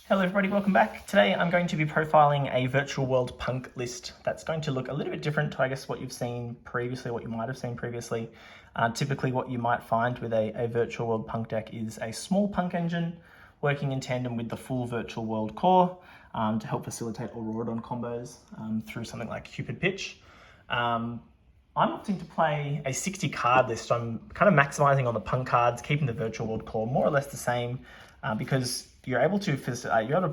Hello everybody, welcome back. Today I'm going to be profiling a virtual world punk list that's going to look a little bit different to, I guess, what you've seen previously, what you might have seen previously. Typically what you might find with a virtual world punk deck is a small punk engine working in tandem with the full virtual world core to help facilitate Auroradon combos through something like Cupid Pitch. I'm opting to play a 60 card list. I'm kind of maximizing on the punk cards, keeping the virtual world core more or less the same because you're able to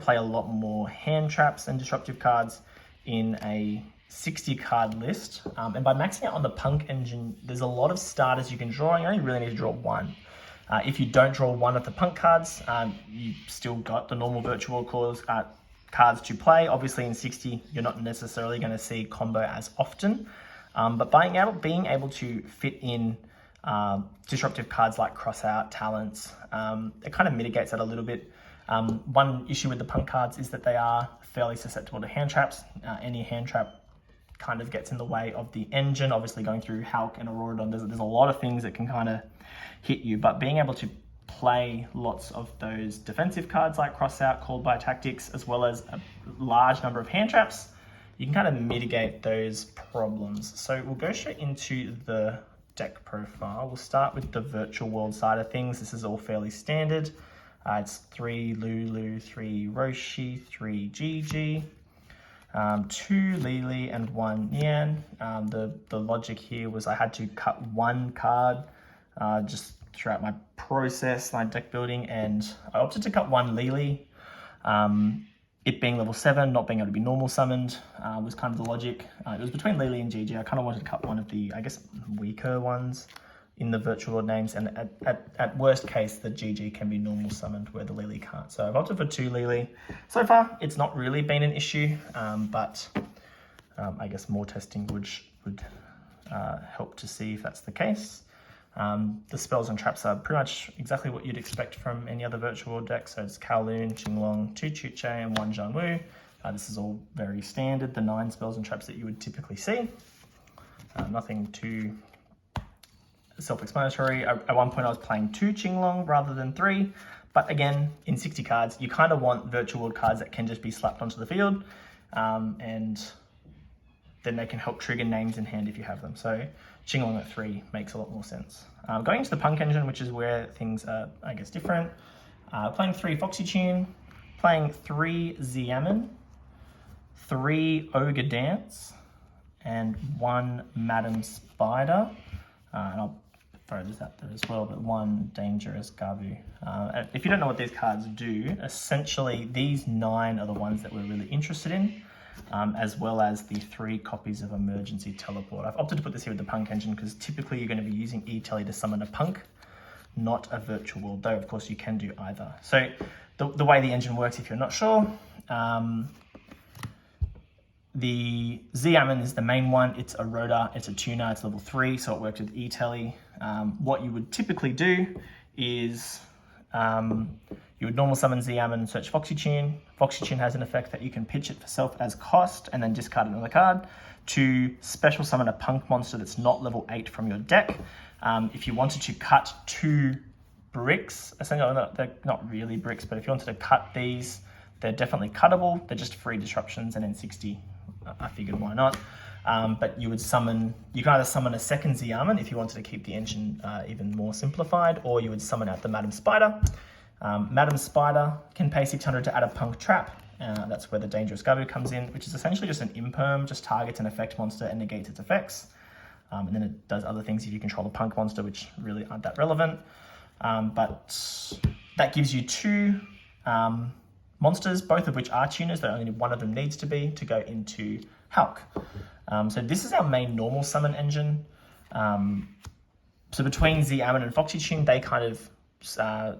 play a lot more hand traps and disruptive cards in a 60 card list. And by maxing out on the punk engine, there's a lot of starters you can draw. You only really need to draw one. If you don't draw one of the punk cards, you still got the normal virtual cores cards to play. Obviously in 60, you're not necessarily going to see combo as often. But being able to fit in disruptive cards like Crossout, Talents, it kind of mitigates that a little bit. One issue with the punk cards is that they are fairly susceptible to hand traps. Any hand trap kind of gets in the way of the engine. Obviously going through P.U.N.K and Auroradon, there's a lot of things that can kind of hit you, but being able to play lots of those defensive cards like Crossout, Called by Tactics, as well as a large number of hand traps, you can kind of mitigate those problems. So we'll go straight into the deck profile. We'll start with the virtual world side of things. This is all fairly standard. It's 3 Lulu, 3 Roshi, 3 Gigi, 2 Lily, and 1 Nian. The logic here was I had to cut one card just throughout my process, my deck building, and I opted to cut one Lily. It being level 7, not being able to be normal summoned was kind of the logic. It was between Lily and Gigi. I kind of wanted to cut one of the, I guess, weaker ones in the virtual world names, and at worst case, the Gigi can be normal summoned where the Lily can't. So I've opted for 2 Lily. So far, it's not really been an issue, but I guess more testing would help to see if that's the case. The spells and traps are pretty much exactly what you'd expect from any other virtual world deck. So it's Kowloon, Qinglong, 2 Chuche, and 1 Zhangwu. This is all very standard, the 9 spells and traps that you would typically see. Nothing too self-explanatory. At one point I was playing 2 Qinglong rather than 3, but again, in 60 cards, you kind of want virtual world cards that can just be slapped onto the field, and then they can help trigger names in hand if you have them. So Qinglong at 3 makes a lot more sense. Going into the punk engine, which is where things are, I guess, different. Playing 3 Foxy Tune, playing 3 Xiamen, 3 Ogre Dance, and 1 Madam Spider. And I'll throw this out there as well, but 1 Dangerous Gabu. If you don't know what these cards do, essentially these 9 are the ones that we're really interested in, as well as the 3 copies of Emergency Teleport. I've opted to put this here with the punk engine because typically you're going to be using E-Tele to summon a punk, not a virtual world, though of course you can do either. So the way the engine works, if you're not sure, the Xiamen is the main one. It's a rotor, it's a tuner, it's level 3, so it works with E-Tele. What you would typically do is you would normal summon Xiamen and search Foxy Tune. Foxy Tune has an effect that you can pitch it for self as cost and then discard another card to special summon a punk monster that's not level 8 from your deck. If you wanted to cut 2 bricks, essentially they're not really bricks, but if you wanted to cut these, they're definitely cuttable. They're just free disruptions, and in 60, I figured why not. But you can either summon a second Xiamen if you wanted to keep the engine even more simplified, or you would summon out the Madam Spider. Madam Spider can pay 600 to add a punk trap. That's where the Dangerous Gabu comes in, which is essentially just an imperm, just targets an effect monster and negates its effects. And then it does other things if you control the punk monster, which really aren't that relevant. But that gives you 2 monsters, both of which are tuners, though only one of them needs to be to go into P.U.N.K. So this is our main normal summon engine. So between Xiamen and Foxy Tune, they kind of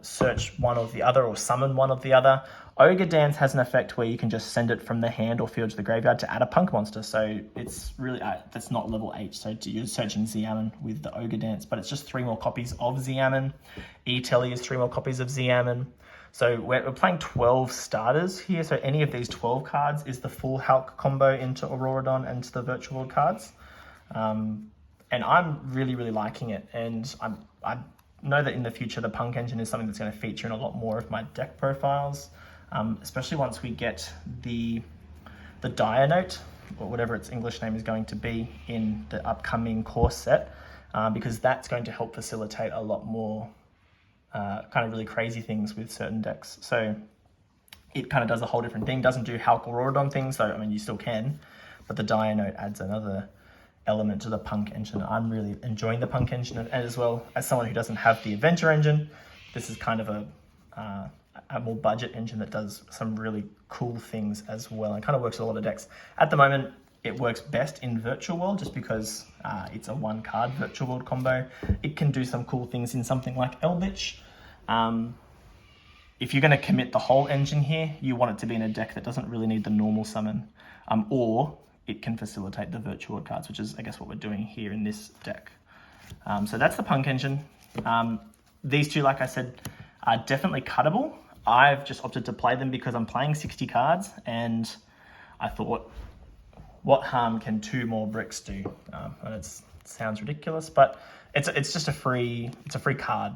search one or the other or summon one or the other. Ogre Dance has an effect where you can just send it from the hand or field to the graveyard to add a punk monster. So it's really, that's not level 8. So you're searching Xiamen with the Ogre Dance, but it's just 3 more copies of Xiamen. E-Tele is 3 more copies of Xiamen. So we're playing 12 starters here. So any of these 12 cards is the full P.U.N.K combo into Auroradon and to the virtual world cards. And I'm really, really liking it. And I know that in the future, the P.U.N.K engine is something that's going to feature in a lot more of my deck profiles. especially once we get the dire note, or whatever its English name is going to be, in the upcoming course set, because that's going to help facilitate a lot more kind of really crazy things with certain decks. So it kind of does a whole different thing. Doesn't do Halcororodon things, so I mean you still can, but the dire note adds another element to the P.U.N.K engine. I'm really enjoying the P.U.N.K engine, and as well as someone who doesn't have the adventure engine, this is kind of a more budget engine that does some really cool things as well, and kind of works with a lot of decks. At the moment, it works best in Virtual World just because it's a 1-card Virtual World combo. It can do some cool things in something like Eldritch. If you're going to commit the whole engine here, you want it to be in a deck that doesn't really need the normal summon, or it can facilitate the Virtual World cards, which is, I guess, what we're doing here in this deck. So that's the P.U.N.K engine. These two, like I said, are definitely cuttable. I've just opted to play them because I'm playing 60 cards, and I thought, what harm can 2 more bricks do? And it sounds ridiculous, but it's just a free card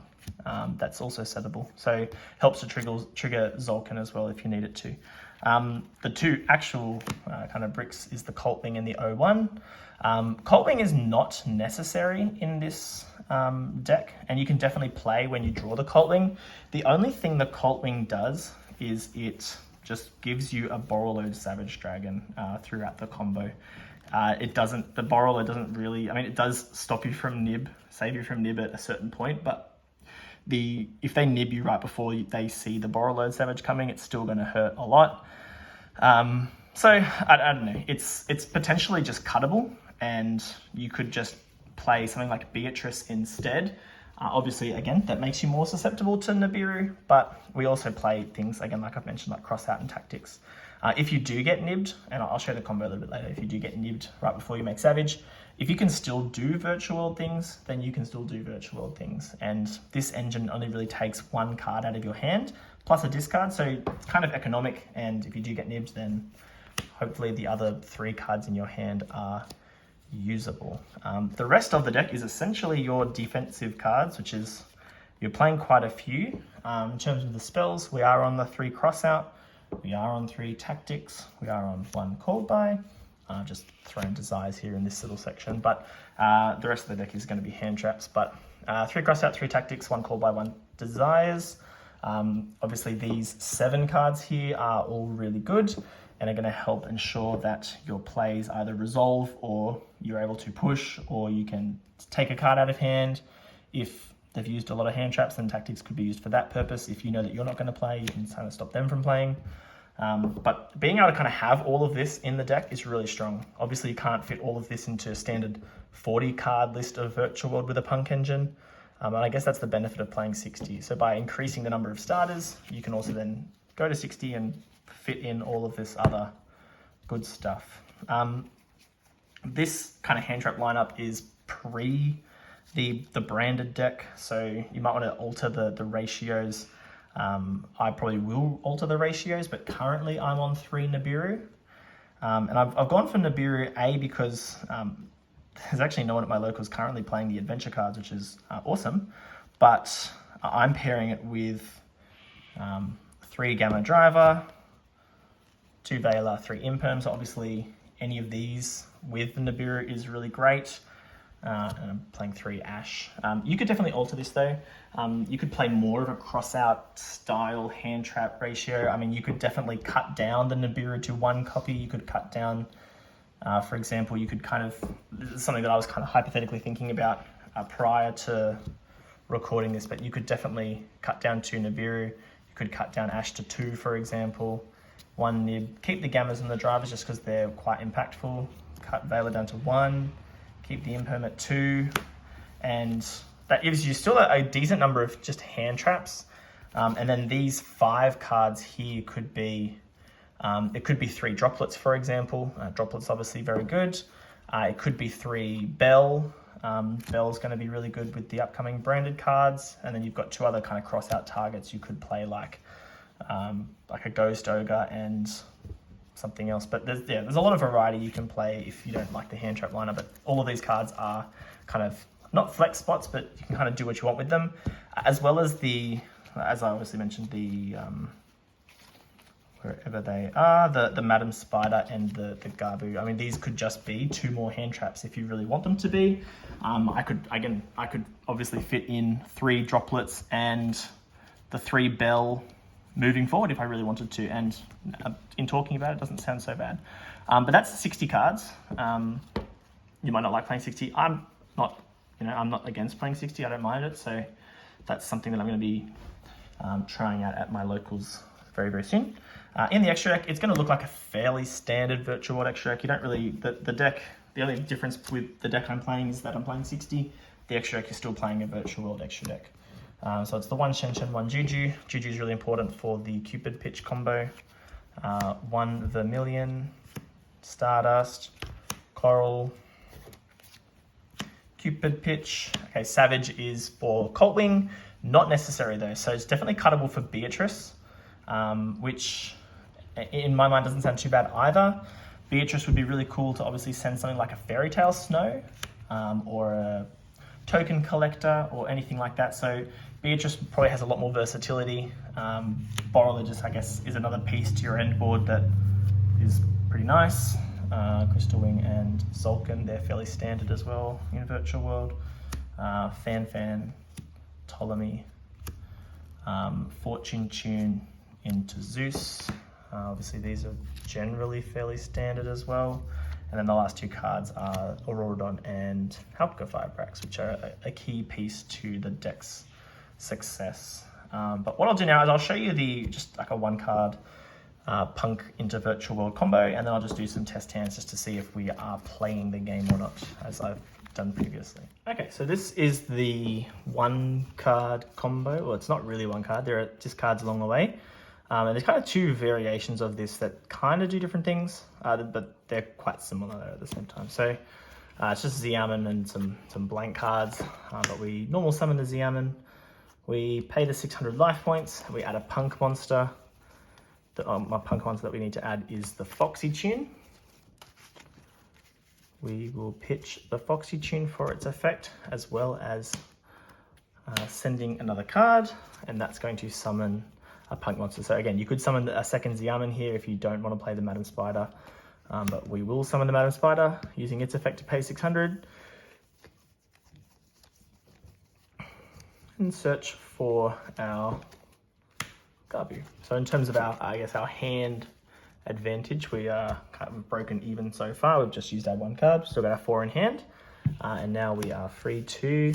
that's also settable. So helps to trigger Zolkin as well if you need it to. The 2 actual kind of bricks is the Cult Wing and the O1. Cult Wing is not necessary in this deck, and you can definitely play when you draw the Cult Wing. The only thing the Cult Wing does is it just gives you a Borreload Savage Dragon throughout the combo. The Borreload doesn't really, I mean, it does stop you from nib, save you from nib at a certain point, but if they nib you right before they see the Borreload Savage coming, it's still going to hurt a lot. So I don't know, it's potentially just cuttable, and you could just play something like Beatrice instead. Obviously, again, that makes you more susceptible to Nibiru, but we also play things, again, like I've mentioned, like Cross Out and Tactics. If you do get nibbed, and I'll show the combo a little bit later, if you do get nibbed right before you make Savage, if you can still do Virtual World things, then you can still do Virtual World things. And this engine only really takes 1 card out of your hand, plus a discard, so it's kind of economic, and if you do get nibbed, then hopefully the other 3 cards in your hand are usable. The rest of the deck is essentially your defensive cards, which is, you're playing quite a few. In terms of the spells, we are on the 3 Crossout, we are on 3 Tactics, we are on 1 Called By. Just throwing desires here in this little section, but the rest of the deck is going to be hand traps. But 3 Crossout, 3 Tactics, 1 Called By, 1 Desires. Obviously these 7 cards here are all really good and are going to help ensure that your plays either resolve, or you're able to push, or you can take a card out of hand. If they've used a lot of hand traps, then Tactics could be used for that purpose. If you know that you're not going to play, you can kind of stop them from playing. But being able to kind of have all of this in the deck is really strong. Obviously, you can't fit all of this into a standard 40 card list of Virtual World with a P.U.N.K engine. And I guess that's the benefit of playing 60. So by increasing the number of starters, you can also then go to 60 and fit in all of this other good stuff. This kind of hand trap lineup is pre the branded deck, so you might want to alter the ratios. I probably will alter the ratios, but currently I'm on 3 Nibiru. And I've gone for Nibiru A because there's actually no one at my locals currently playing the adventure cards, which is awesome. But I'm pairing it with 3 Gamma Driver, 2 Veiler, 3 Imperm. So obviously any of these with the Nibiru is really great. And I'm playing 3 Ash. You could definitely alter this though. You could play more of a cross-out style hand trap ratio. I mean, you could definitely cut down the Nibiru to 1 copy. You could cut down, for example, you could kind of, this is something that I was kind of hypothetically thinking about prior to recording this, but you could definitely cut down 2 Nibiru. You could cut down Ash to 2, for example. 1 Nib, keep the Gammas and the Drivers just because they're quite impactful. Cut Veiler down to 1. Keep the Imperm at 2, and that gives you still a decent number of just hand traps. And then these 5 cards here could be, it could be 3 Droplets, for example. Droplets obviously very good. It could be 3 Bell. Bell's going to be really good with the upcoming branded cards. And then you've got 2 other kind of cross-out targets. You could play like a Ghost Ogre and something else, but there's a lot of variety you can play if you don't like the hand trap lineup. But all of these cards are kind of not flex spots, but you can kind of do what you want with them, as well as as I obviously mentioned, the wherever they are, the Madam Spider and the Garbu. I mean, these could just be 2 more hand traps if you really want them to be. I could obviously fit in 3 droplets and the 3 bell moving forward if I really wanted to. And in talking about it, doesn't sound so bad. But that's 60 cards. You might not like playing 60. I'm not against playing 60. I don't mind it. So that's something that I'm going to be trying out at my locals very, very soon. In the extra deck, it's going to look like a fairly standard virtual world extra deck. You don't really, the deck, the only difference with the deck I'm playing is that I'm playing 60. The extra deck is still playing a virtual world extra deck. So it's the 1 Shen Shen, 1 Juju. Juju is really important for the Cupid Pitch combo. 1 Vermilion, Stardust, Coral, Cupid Pitch. Okay, Savage is for Colt Wing. Not necessary though, so it's definitely cuttable for Beatrice, which in my mind doesn't sound too bad either. Beatrice would be really cool to obviously send something like a Fairy Tale Snow or a token collector or anything like that. So Beatrice probably has a lot more versatility. Borrelogist, I guess, is another piece to your end board that is pretty nice. Crystal Wing and Zulkin, they're fairly standard as well in Virtual World. Fan, Ptolemy, Fortune Tune into Zeus. Obviously these are generally fairly standard as well. And then the last 2 cards are Auroradon and Halka Firebrax, which are a key piece to the deck's success. But what I'll do now is I'll show you just like a 1 card Punk into Virtual World combo, and then I'll just do some test hands just to see if we are playing the game or not, as I've done previously. Okay, so this is the 1 card combo. Well, it's not really 1 card, there are just cards along the way. And there's kind of 2 variations of this that kind of do different things, but they're quite similar at the same time. So it's just Xiamen and some blank cards, but we normal summon the Xiamen. We pay the 600 life points, we add a Punk monster. My Punk monster that we need to add is the Foxy Tune. We will pitch the Foxy Tune for its effect, as well as sending another card, and that's going to summon a Punk monster. So again, you could summon a second Xiamen here if you don't want to play the Madam Spider, but we will summon the Madam Spider using its effect to pay 600. And search for our Garbu. So in terms of our hand advantage, we are kind of broken even so far. We've just used our 1 card, still got our 4 in hand, and now we are free to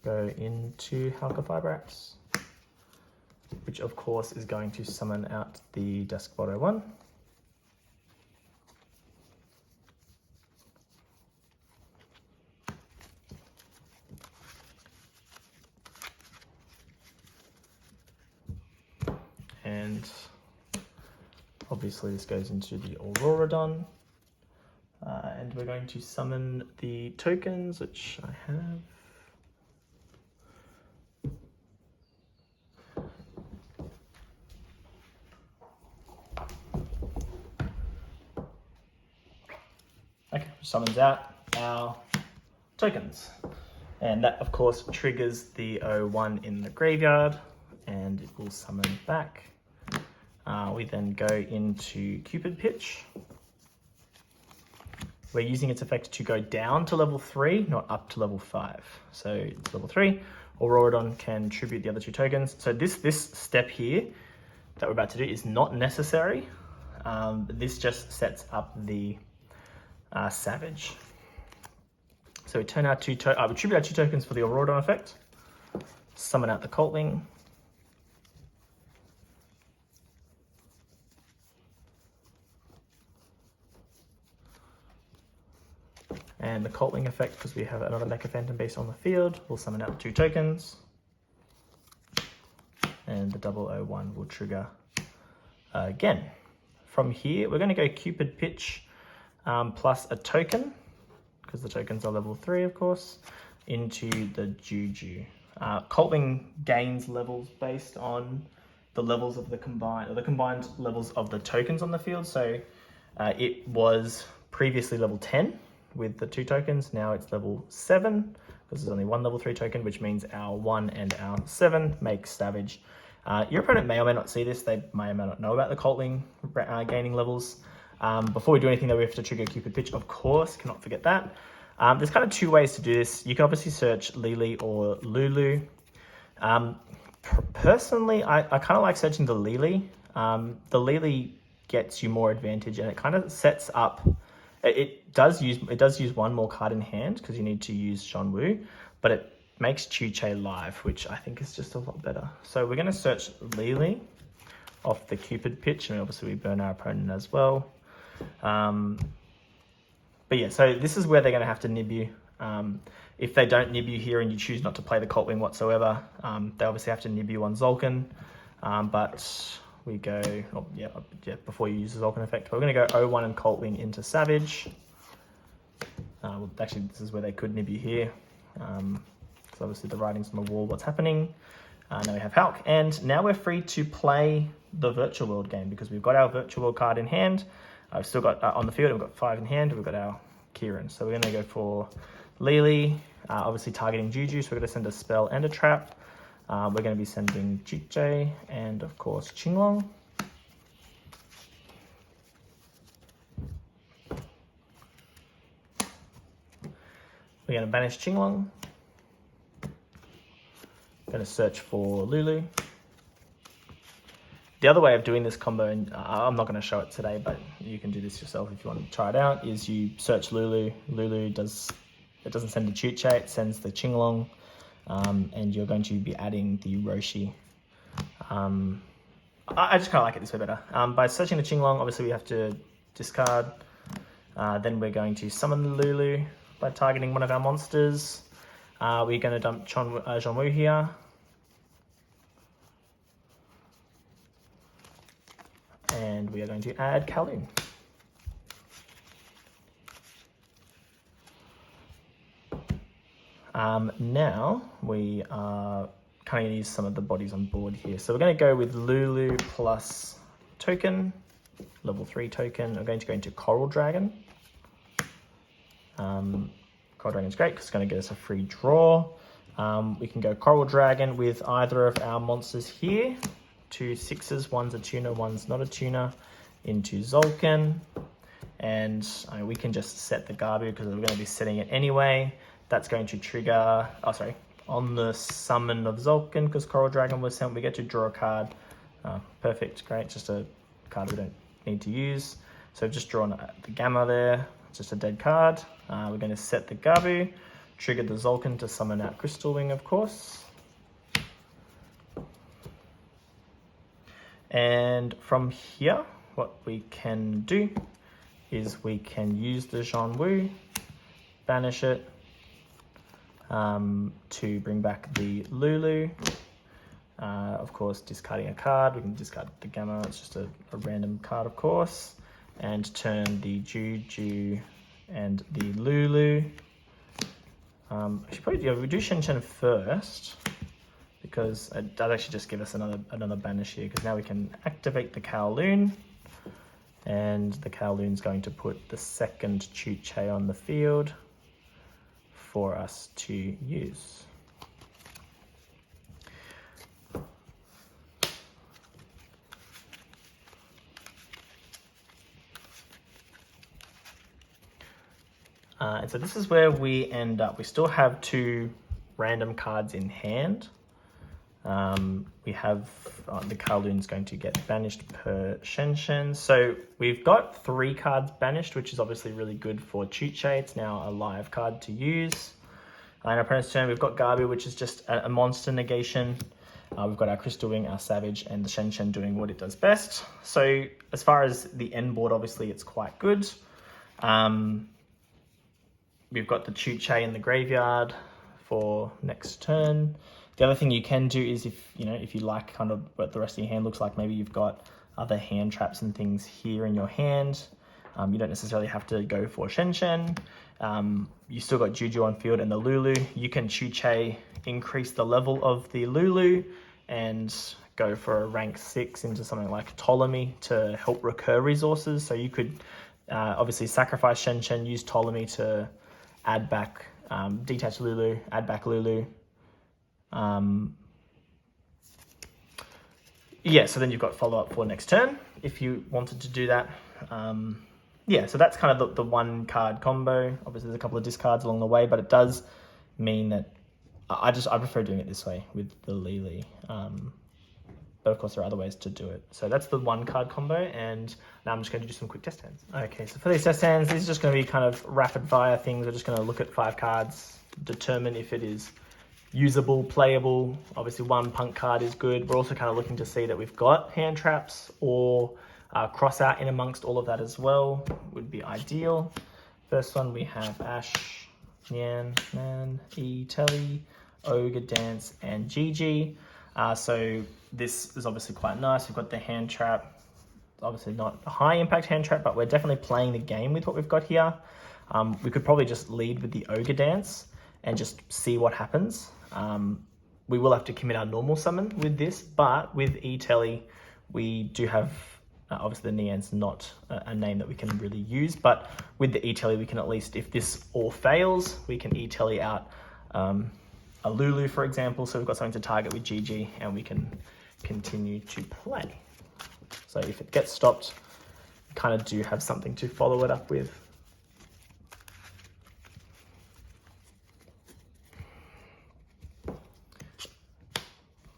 go into Halka Firebrax, which of course is going to summon out the Deskbot 01. And obviously this goes into the Auroradon. And we're going to summon the tokens, which I have. Okay, summons out our tokens. And that of course triggers the 01 in the graveyard, and it will summon back. We then go into Cupid Pitch. We're using its effect to go down to level 3, not up to level 5. So it's level 3. Auroradon can tribute the other 2 tokens. So this step here that we're about to do is not necessary. This just sets up the Savage. So we turn our we tribute our 2 tokens for the Auroradon effect. Summon out the Colt Wing. And the Colt Wing effect, because we have another Mecha Phantom Beast on the field, we'll summon out 2 tokens. And the 001 will trigger again. From here, we're going to go Cupid Pitch plus a token, because the tokens are level 3, of course, into the Juju. Colt Wing gains levels based on the levels of the combined levels of the tokens on the field. So it was previously level 10 with the 2 tokens. Now it's level 7 because there's only 1 level 3 token, which means our 1 and our 7 make Savage Your opponent may or may not see this. They may or may not know about the Coltwing gaining levels. Before we do anything though, we have to trigger Cupid Pitch, of course, cannot forget that. There's kind of two ways to do this. You can obviously search Lily or Lulu. Personally, I kind of like searching the Lily. The Lily gets you more advantage, and it kind of sets up. It does use one more card in hand because you need to use Jean-Wu, but it makes Chu-Che live, which I think is just a lot better. So we're going to search Lily off the Cupid Pitch, and obviously we burn our opponent as well. But yeah, so this is where they're going to have to nib you. If they don't nib you here and you choose not to play the Coltwing whatsoever, they obviously have to nib you on Zolkin. But we go, before you use the Zolkin effect, we're going to go 0-1 and Coltwing into Savage. Well, actually, this is where they could nib you here. Because obviously the writing's on the wall, what's happening. Now we have P.U.N.K, and now we're free to play the Virtual World game because we've got our Virtual World card in hand. I've still got, on the field, we've got 5 in hand, we've got our Kieran. So we're going to go for Lily, obviously targeting Juju, so we're going to send a spell and a trap. We're going to be sending Chu-Che and, of course, Qinglong. We're going to banish Qinglong. Going to search for Lulu. The other way of doing this combo, and I'm not going to show it today, but you can do this yourself if you want to try it out, is you search Lulu. Lulu doesn't send the Chu-Che, it sends the Qinglong, and you're going to be adding the Roshi. I just kind of like it this way better. By searching the Qinglong, obviously we have to discard. Then we're going to summon the Lulu by targeting one of our monsters. We're going to dump Jean-Wu here. And we are going to add Kowloon. Now we are kind of use some of the bodies on board here. So we're going to go with Lulu plus token, level 3 token. We're going to go into Coral Dragon. Coral Dragon's great because it's going to get us a free draw. We can go Coral Dragon with either of our monsters here. 2 6s, one's a tuner, one's not a tuner, into Zolkin. And we can just set the Gabu because we're going to be setting it anyway. That's going to trigger, on the summon of Zolkin, because Coral Dragon was sent, we get to draw a card. Perfect, great, just a card we don't need to use. So I've just drawn the Gamma there, it's just a dead card. We're going to set the Gabu, trigger the Zolkin to summon out Crystal Wing, of course. And from here, what we can do is we can use the Jean-Wu, banish it, to bring back the Lulu. Of course, discarding a card, we can discard the Gamma, it's just a random card, of course, and turn the Juju and the Lulu. I should probably we do Shen Shen first, because it does actually just give us another banish here, because now we can activate the Kowloon, and the Kowloon's going to put the second Chu-Che on the field for us to use. And so this is where we end up. We still have 2 random cards in hand. We have the Kowloon's going to get banished per Shen Shen. So we've got 3 cards banished, which is obviously really good for Chu-Che. It's now a live card to use. In our opponent's turn, we've got Gabu, which is just a monster negation. We've got our Crystal Wing, our Savage, and the Shen Shen doing what it does best. So as far as the end board, obviously it's quite good. We've got the Chu-Che in the graveyard for next turn. The other thing you can do is if you like kind of what the rest of your hand looks like, maybe you've got other hand traps and things here in your hand. You don't necessarily have to go for Shen Shen. You still got Juju on field and the Lulu. You can Chu-Che increase the level of the Lulu and go for a rank 6 into something like Ptolemy to help recur resources. So you could obviously sacrifice Shen Shen, use Ptolemy to add back, detach Lulu, add back Lulu. yeah, so then you've got follow-up for next turn if you wanted to do that. Yeah, so that's kind of the one card combo. Obviously, there's a couple of discards along the way, but it does mean that I prefer doing it this way with the Lily. But of course, there are other ways to do it. So that's the one card combo, and now I'm just going to do some quick test hands. Okay, so for these test hands, these are just going to be kind of rapid fire things. We're just going to look at 5 cards, determine if it is usable, playable. Obviously, one punk card is good. We're also kind of looking to see that we've got hand traps or cross out in amongst all of that as well. Would be ideal. First one, we have Ash, Nyan, Man, E, Telly, Ogre Dance, and Gigi. So this is obviously quite nice. We've got the hand trap. Obviously not a high impact hand trap, but we're definitely playing the game with what we've got here. We could probably just lead with the Ogre Dance and just see what happens. We will have to commit our normal summon with this, but with E-Telly, we do have, obviously the Nyan's not a name that we can really use, but with the E-Telly, we can at least, if this all fails, we can E-Telly out a Lulu, for example, so we've got something to target with GG and we can continue to play. So if it gets stopped, we kind of do have something to follow it up with.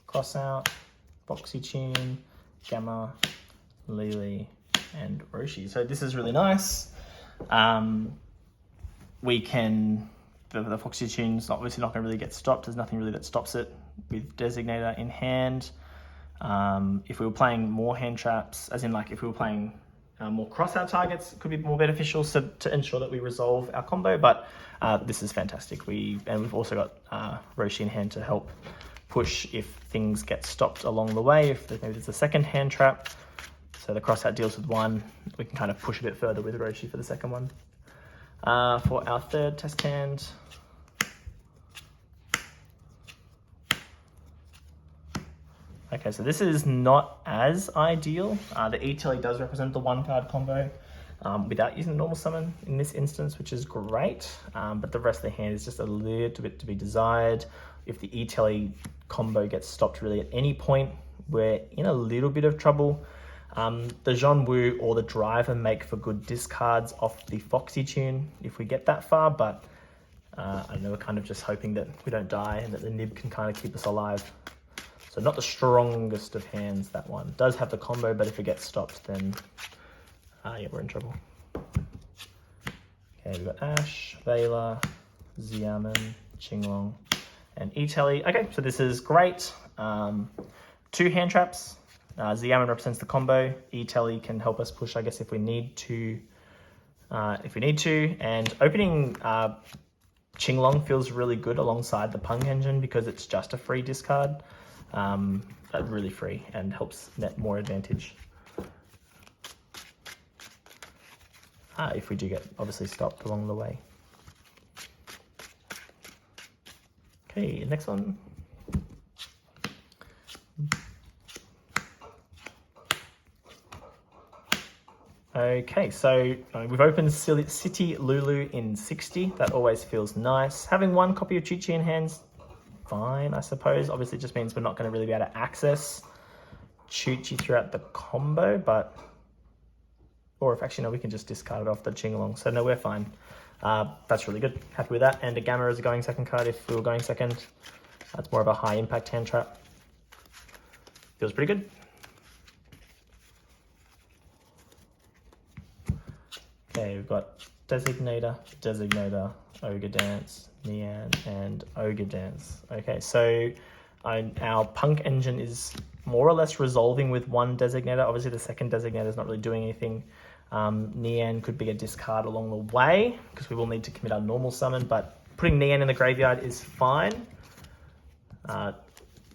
Cross out, Foxy Tune, Gamma, Lily, and Roshi. So this is really nice. We can, the Foxy Tune's obviously not going to really get stopped. There's nothing really that stops it with Designator in hand. If we were playing more hand traps, as in like if we were playing more cross-out targets, it could be more beneficial to ensure that we resolve our combo, but this is fantastic. We've also got Roshi in hand to help push if things get stopped along the way, if maybe there's a second hand trap. So the cross-out deals with one, we can kind of push a bit further with Roshi for the second one. For our third test hand, okay, so this is not as ideal. The E-Telly does represent the one card combo without using the normal summon in this instance, which is great. But the rest of the hand is just a little bit to be desired. If the E-Telly combo gets stopped really at any point, we're in a little bit of trouble. The Zhonwu or the Driver make for good discards off the Foxy Tune if we get that far, but I don't know, we're kind of just hoping that we don't die and that the Nib can kind of keep us alive. So not the strongest of hands, that one. Does have the combo, but if it gets stopped, then yeah, we're in trouble. Okay, we've got Ash, Vela, Xiamen, Qinglong, and E-Telly. Okay, so this is great. 2 hand traps. Xiamen represents the combo. E-Telly can help us push, I guess, if we need to. And opening Qinglong feels really good alongside the P.U.N.K engine because it's just a free discard. Really free and helps net more advantage. If we do get obviously stopped along the way. Okay, next one. Okay, so we've opened City Lulu in 60. That always feels nice. Having one copy of Chi-Chi in hands, fine, I suppose. Obviously, it just means we're not going to really be able to access Chi-Chi throughout the combo, but... Or if actually, no, we can just discard it off the Qinglong. So no, we're fine. That's really good. Happy with that. And a Gamma is a going second card if we were going second. That's more of a high impact hand trap. Feels pretty good. Okay, we've got Designator, Ogre Dance, Nyan, and Ogre Dance. Okay, so our P.U.N.K engine is more or less resolving with one Designator. Obviously, the second Designator is not really doing anything. Nyan could be a discard along the way because we will need to commit our normal summon, but putting Nyan in the graveyard is fine.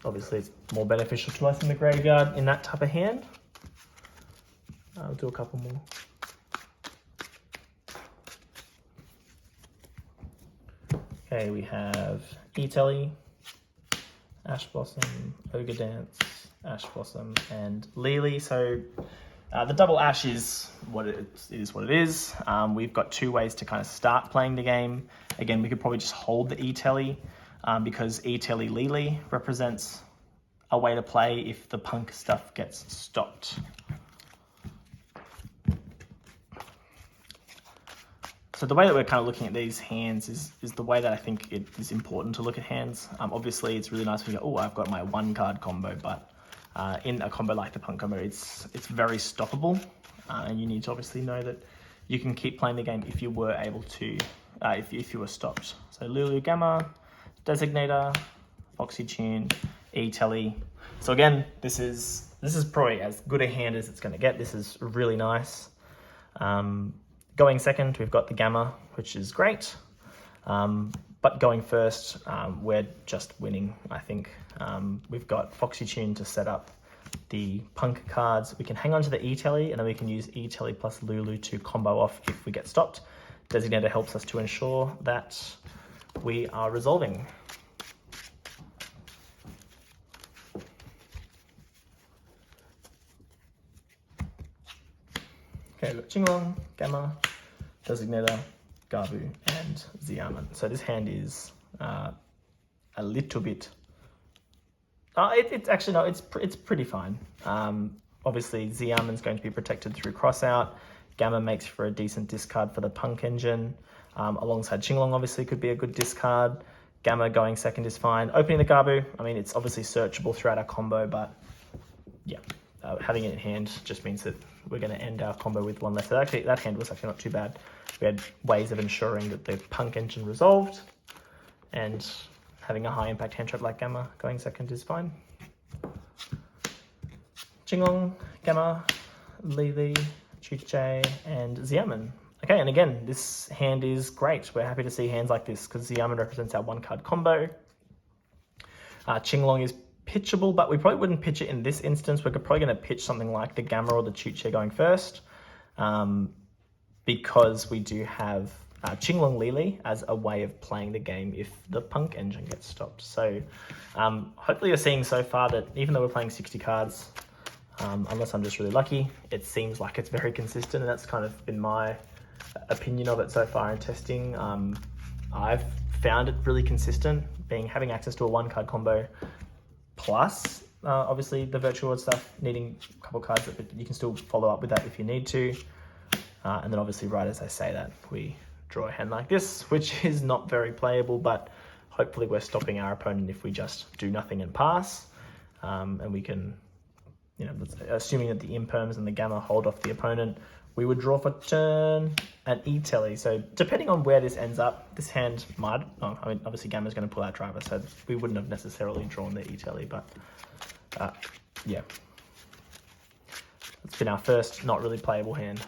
Obviously, it's more beneficial to us in the graveyard in that type of hand. I'll do a couple more. Okay, we have E-Telly, Ash Blossom, Ogre Dance, Ash Blossom, and Lily. So the double Ash is what it is. We've got 2 ways to kind of start playing the game. Again, we could probably just hold the E-Telly because E-Telly Lily represents a way to play if the punk stuff gets stopped. So the way that we're kind of looking at these hands is the way that I think it is important to look at hands. Obviously, it's really nice when you go, oh, I've got my 1-card combo, but in a combo like the punk combo, it's very stoppable, and you need to obviously know that you can keep playing the game if you were able to, if you were stopped. So Lulu, Gamma, Designator, Foxy Tune, E-Telly. So again, this is probably as good a hand as it's going to get. This is really nice. Going second, we've got the Gamma, which is great. But going first, we're just winning, I think. We've got Foxy Tune to set up the punk cards. We can hang on to the E-Telly, and then we can use E-Telly plus Lulu to combo off if we get stopped. Designator helps us to ensure that we are resolving. Okay, we've got Qinglong, Gamma, Designator, Gabu, and Xiamen. So this hand is a little bit... it's actually, no, it's pretty fine. Obviously, Xiamen's going to be protected through crossout. Gamma makes for a decent discard for the punk engine. Alongside Qinglong, obviously, could be a good discard. Gamma going second is fine. Opening the Gabu, I mean, it's obviously searchable throughout our combo, but yeah, having it in hand just means that we're going to end our combo with one less. So actually, that hand was actually not too bad. We had ways of ensuring that the punk engine resolved, and having a high impact hand trap like Gamma going second is fine. Qinglong, Gamma, Lili, Chuche, and Xiamen. Okay, and again, this hand is great. We're happy to see hands like this because Xiamen represents our 1-card combo. Qinglong is pitchable, but we probably wouldn't pitch it in this instance. We're probably going to pitch something like the Gamma or the Chuche going first, because we do have Qinglong Lili as a way of playing the game if the punk engine gets stopped. So hopefully you're seeing so far that even though we're playing 60 cards, unless I'm just really lucky, it seems like it's very consistent, and that's kind of been my opinion of it so far in testing. I've found it really consistent, having access to a 1-card combo, plus obviously the virtual world stuff, needing a couple cards, but you can still follow up with that if you need to. And then obviously right as I say that, we draw a hand like this, which is not very playable, but hopefully we're stopping our opponent if we just do nothing and pass. And we can, assuming that the imperms and the Gamma hold off the opponent, we would draw for turn an E-Telly. So depending on where this ends up, this hand might, obviously Gamma's going to pull out driver, so we wouldn't have necessarily drawn the E-Telly, but yeah. It's been our first not really playable hand.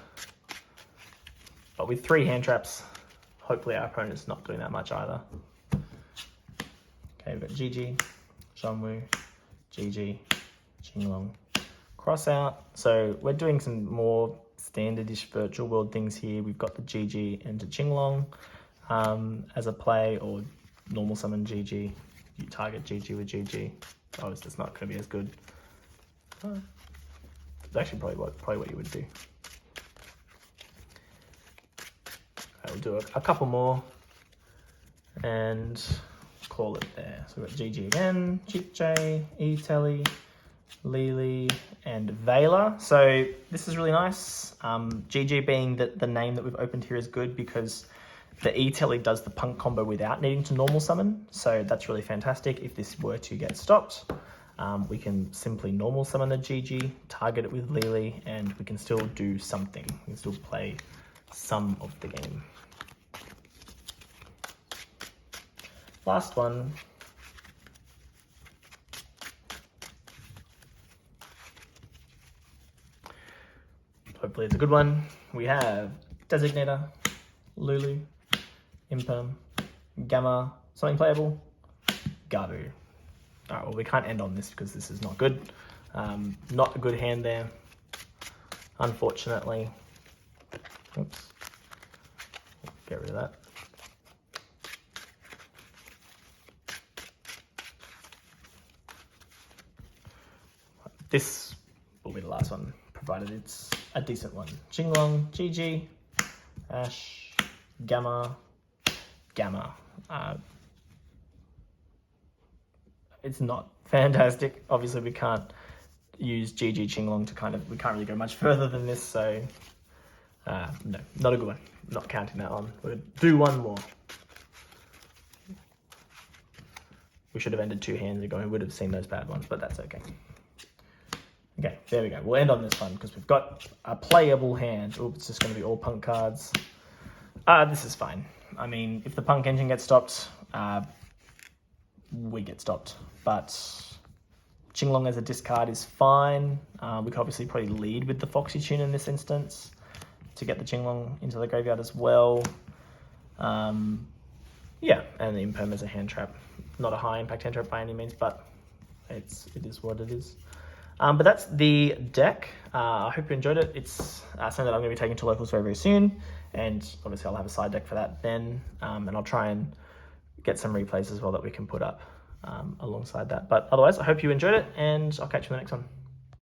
But with 3 hand traps, hopefully our opponent's not doing that much either. Okay, we've got Gigi, Zhongwu, Gigi, Qinglong, cross out. So we're doing some more standardish virtual world things here. We've got the Gigi and the Qinglong as a play, or normal summon Gigi. You target Gigi with Gigi. Obviously, it's not going to be as good. It's actually probably what you would do. We'll do a couple more and call it there. So we've got Gigi again, Chuche, E-Telly, Lili, and Vela. So this is really nice. Gigi being the name that we've opened here is good because the E-Telly does the punk combo without needing to normal summon. So that's really fantastic. If this were to get stopped, we can simply normal summon the Gigi, target it with Lili, and we can still do something. We can still play some of the game. Last one. Hopefully it's a good one. We have Designator, Lulu, Imperm, Gamma, something playable, Gabu. Alright, well we can't end on this because this is not good. Not a good hand there, unfortunately. Oops. Get rid of that. This will be the last one, provided it's a decent one. Qinglong, Gigi, Ash, Gamma, Gamma. It's not fantastic. Obviously, we can't use GG Qinglong to we can't really go much further than this, so no, not a good one. Not counting that on. We'll do one more. We should have ended 2 hands ago. We would have seen those bad ones, but that's okay. Okay, there we go. We'll end on this one because we've got a playable hand. Oh, it's just going to be all punk cards. This is fine. I mean, if the punk engine gets stopped, we get stopped. But Qinglong as a discard is fine. We could obviously probably lead with the Foxy Tune in this instance to get the Qinglong into the graveyard as well. Yeah, and the Imperm is a hand trap. Not a high impact hand trap by any means, but it is what it is. But that's the deck. I hope you enjoyed it. It's something that I'm going to be taking to locals very, very soon. And obviously I'll have a side deck for that then. And I'll try and get some replays as well that we can put up alongside that. But otherwise, I hope you enjoyed it, and I'll catch you in the next one.